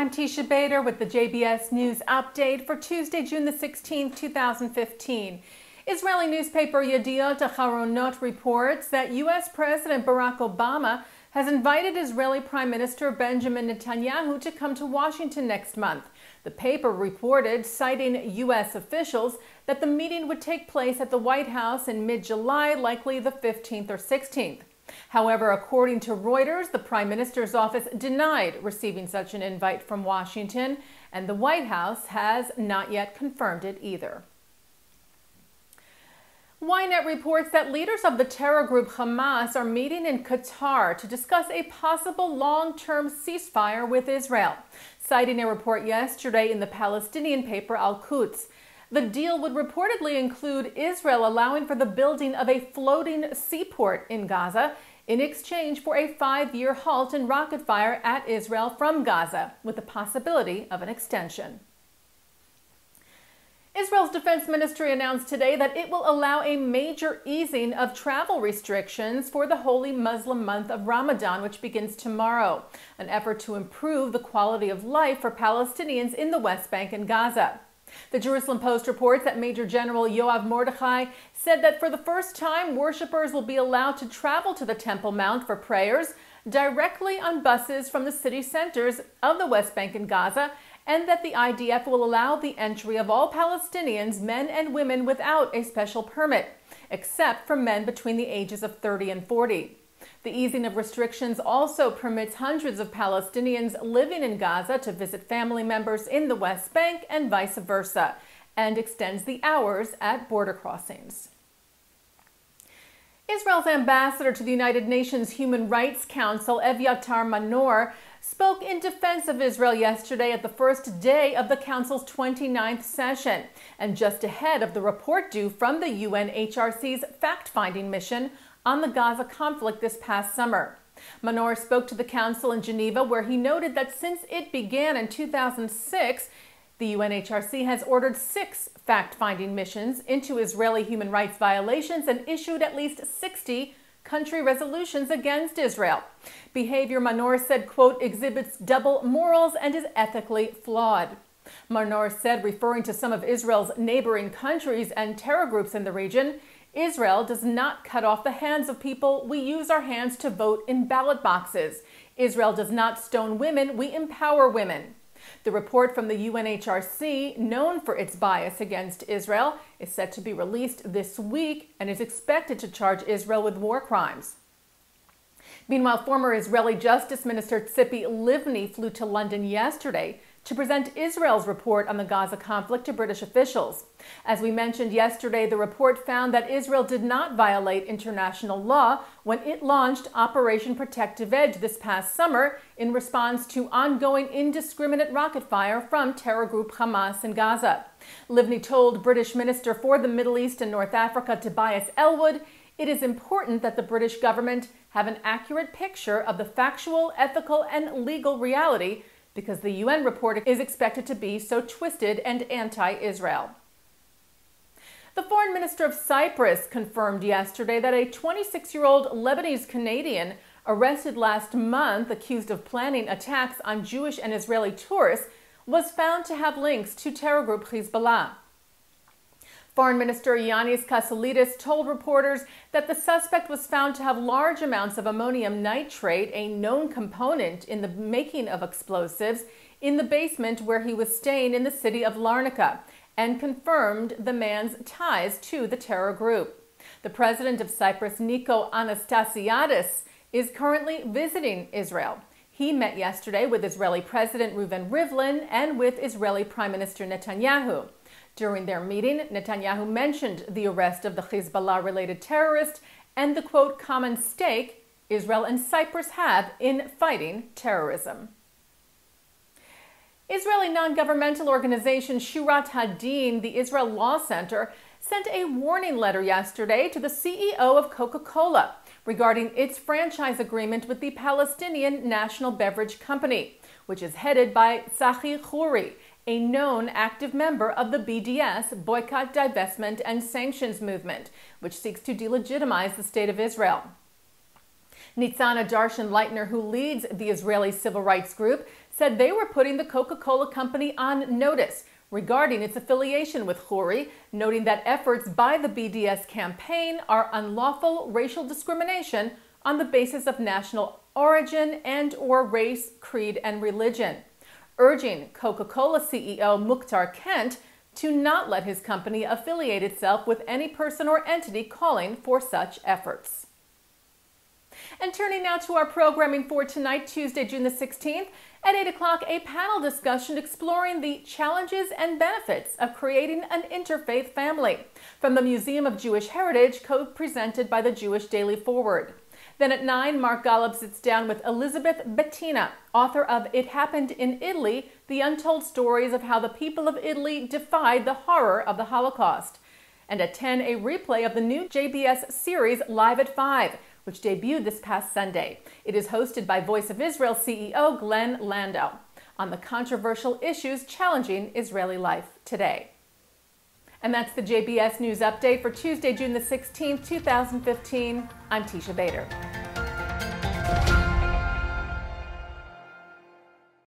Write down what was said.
I'm Teisha Bader with the JBS News Update for Tuesday, June the 16th, 2015. Israeli newspaper Yediot Aharonot reports that U.S. President Barack Obama has invited Israeli Prime Minister Benjamin Netanyahu to come to Washington next month. The paper reported, citing U.S. officials, that the meeting would take place at the White House in mid-July, likely the 15th or 16th. However, according to Reuters, the Prime Minister's office denied receiving such an invite from Washington, and the White House has not yet confirmed it either. Ynet reports that leaders of the terror group Hamas are meeting in Qatar to discuss a possible long-term ceasefire with Israel, citing a report yesterday in the Palestinian paper Al-Quds. The deal would reportedly include Israel allowing for the building of a floating seaport in Gaza in exchange for a 5-year halt in rocket fire at Israel from Gaza, with the possibility of an extension. Israel's defense ministry announced today that it will allow a major easing of travel restrictions for the holy Muslim month of Ramadan, which begins tomorrow, an effort to improve the quality of life for Palestinians in the West Bank and Gaza. The Jerusalem Post reports that Major General Yoav Mordechai said that for the first time, worshippers will be allowed to travel to the Temple Mount for prayers directly on buses from the city centers of the West Bank and Gaza, and that the IDF will allow the entry of all Palestinians, men and women, without a special permit, except for men between the ages of 30 and 40. The easing of restrictions also permits hundreds of Palestinians living in Gaza to visit family members in the West Bank and vice versa, and extends the hours at border crossings. Israel's ambassador to the United Nations Human Rights Council, Evyatar Manor, spoke in defense of Israel yesterday at the first day of the Council's 29th session, and just ahead of the report due from the UNHRC's fact-finding mission on the Gaza conflict this past summer. Manor spoke to the Council in Geneva, where he noted that since it began in 2006, the UNHRC has ordered 6 fact-finding missions into Israeli human rights violations and issued at least 60 country resolutions against Israel. Behavior, Manor said, quote, exhibits double morals and is ethically flawed. Manor said, referring to some of Israel's neighboring countries and terror groups in the region, Israel does not cut off the hands of people. We use our hands to vote in ballot boxes. Israel does not stone women. We empower women. The report from the UNHRC, known for its bias against Israel, is set to be released this week and is expected to charge Israel with war crimes. Meanwhile, former Israeli Justice Minister Tzipi Livni flew to London yesterday to present Israel's report on the Gaza conflict to British officials. As we mentioned yesterday, the report found that Israel did not violate international law when it launched Operation Protective Edge this past summer in response to ongoing indiscriminate rocket fire from terror group Hamas in Gaza. Livni told British Minister for the Middle East and North Africa Tobias Ellwood, it is important that the British government have an accurate picture of the factual, ethical, and legal reality, because the UN report is expected to be so twisted and anti-Israel. The foreign minister of Cyprus confirmed yesterday that a 26-year-old Lebanese Canadian arrested last month accused of planning attacks on Jewish and Israeli tourists was found to have links to terror group Hezbollah. Foreign Minister Yanis Kassoulidis told reporters that the suspect was found to have large amounts of ammonium nitrate, a known component in the making of explosives, in the basement where he was staying in the city of Larnaca, and confirmed the man's ties to the terror group. The president of Cyprus, Nikos Anastasiadis, is currently visiting Israel. He met yesterday with Israeli President Reuven Rivlin and with Israeli Prime Minister Netanyahu. During their meeting, Netanyahu mentioned the arrest of the Hezbollah-related terrorist and the, quote, common stake Israel and Cyprus have in fighting terrorism. Israeli non-governmental organization Shurat Hadin, the Israel Law Center, sent a warning letter yesterday to the CEO of CocaCola regarding its franchise agreement with the Palestinian National Beverage Company, which is headed by Tzachi Khoury, a known active member of the BDS, Boycott, Divestment, and Sanctions movement, which seeks to delegitimize the State of Israel. Nitzana Darshan-Leitner, who leads the Israeli civil rights group, said they were putting the Coca-Cola company on notice regarding its affiliation with Khoury, noting that efforts by the BDS campaign are unlawful racial discrimination on the basis of national origin and/or race, creed, and religion, urging Coca-Cola CEO Mukhtar Kent to not let his company affiliate itself with any person or entity calling for such efforts. And turning now to our programming for tonight, Tuesday, June the 16th, at 8 o'clock, a panel discussion exploring the challenges and benefits of creating an interfaith family from the Museum of Jewish Heritage, co-presented by the Jewish Daily Forward. Then at 9, Mark Golub sits down with Elizabeth Bettina, author of It Happened in Italy, The Untold Stories of How the People of Italy Defied the Horror of the Holocaust. And at 10, a replay of the new JBS series Live at 5, which debuted this past Sunday. It is hosted by Voice of Israel CEO Glenn Landau on the controversial issues challenging Israeli life today. And that's the JBS News Update for Tuesday, June the 16th, 2015. I'm Teisha Bader.